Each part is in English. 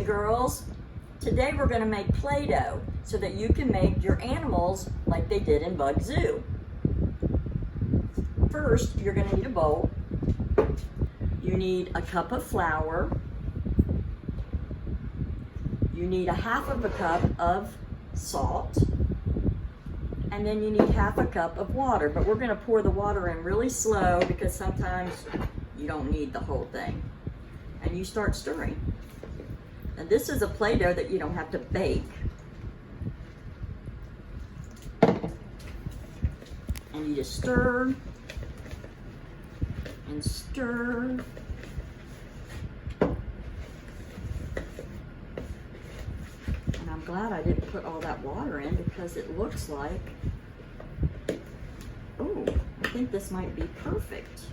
girls. Today we're going to make Play-Doh so that you can make your animals like they did in Bug Zoo. First, you're going to need a bowl. You need a cup of flour. You need a half of a cup of salt. And then you need half a cup of water. But we're going to pour the water in really slow because sometimes you don't need the whole thing. And you start stirring. And this is a Play-Doh that you don't have to bake. And you just stir and stir. And I'm glad I didn't put all that water in because it looks like, oh, I think this might be perfect.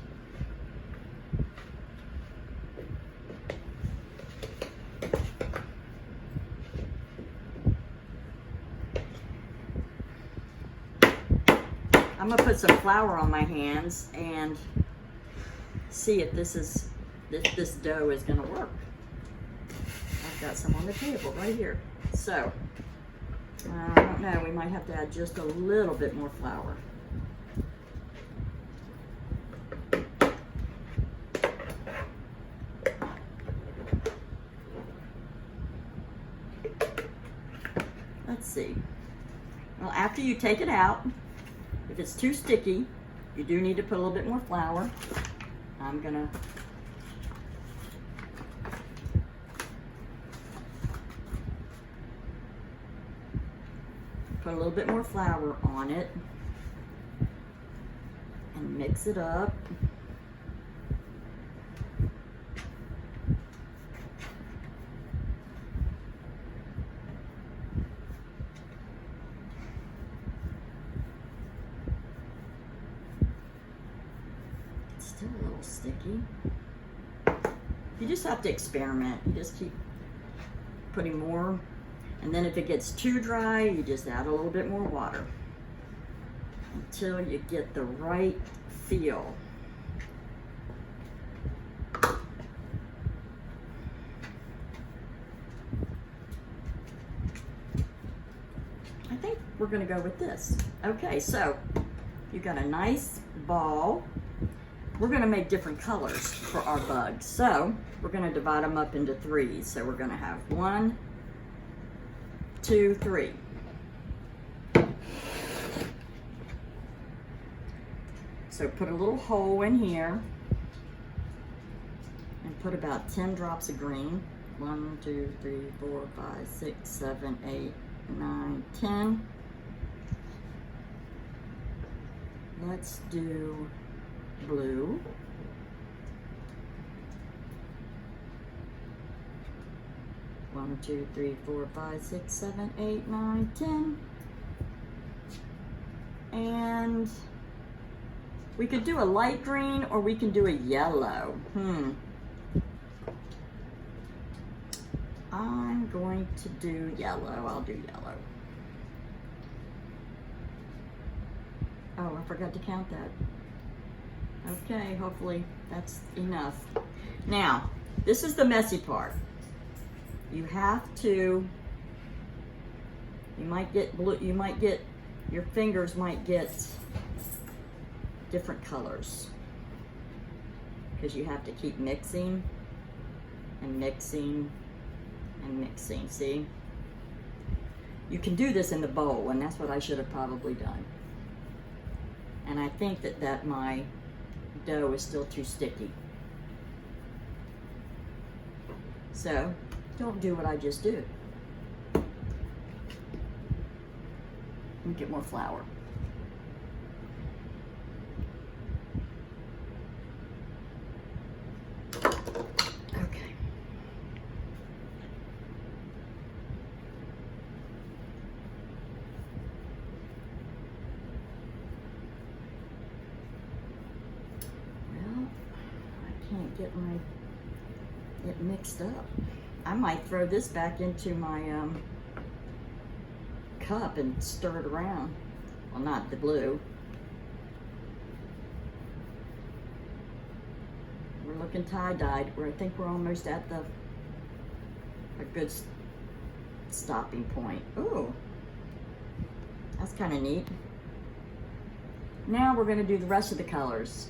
I'm gonna put some flour on my hands and see if this dough is gonna work. I've got some on the table right here. So, I don't know, we might have to add just a little bit more flour. Let's see. Well, after you take it out, if it's too sticky, you do need to put a little bit more flour. I'm gonna put a little bit more flour on it and mix it up. Still a little sticky. You just have to experiment. You just keep putting more. And then if it gets too dry, you just add a little bit more water until you get the right feel. I think we're going to go with this. Okay, so you got a nice ball. We're going to make different colors for our bugs. So we're going to divide them up into threes. So we're going to have 1, 2, 3. So put a little hole in here and put about 10 drops of green. 1, 2, 3, 4, 5, 6, 7, 8, 9, 10. Let's do blue. One, 2, 3, 4, 5, 6, 7, 8, 9, 10. And we could do a light green or we can do a yellow. I'm going to do yellow. I'll do yellow. Oh, I forgot to count that. Okay, hopefully that's enough. Now, this is the messy part. You have to, you might get blue, your fingers might get different colors because you have to keep mixing and mixing and mixing, see? You can do this in the bowl, and that's what I should have probably done. And I think that my dough is still too sticky. So don't do what I just did. Let me get more flour. Okay. Can't get it mixed up. I might throw this back into my cup and stir it around. Well, not the blue. We're looking tie-dyed. I think we're almost at the a good stopping point. Ooh, that's kind of neat. Now we're going to do the rest of the colors.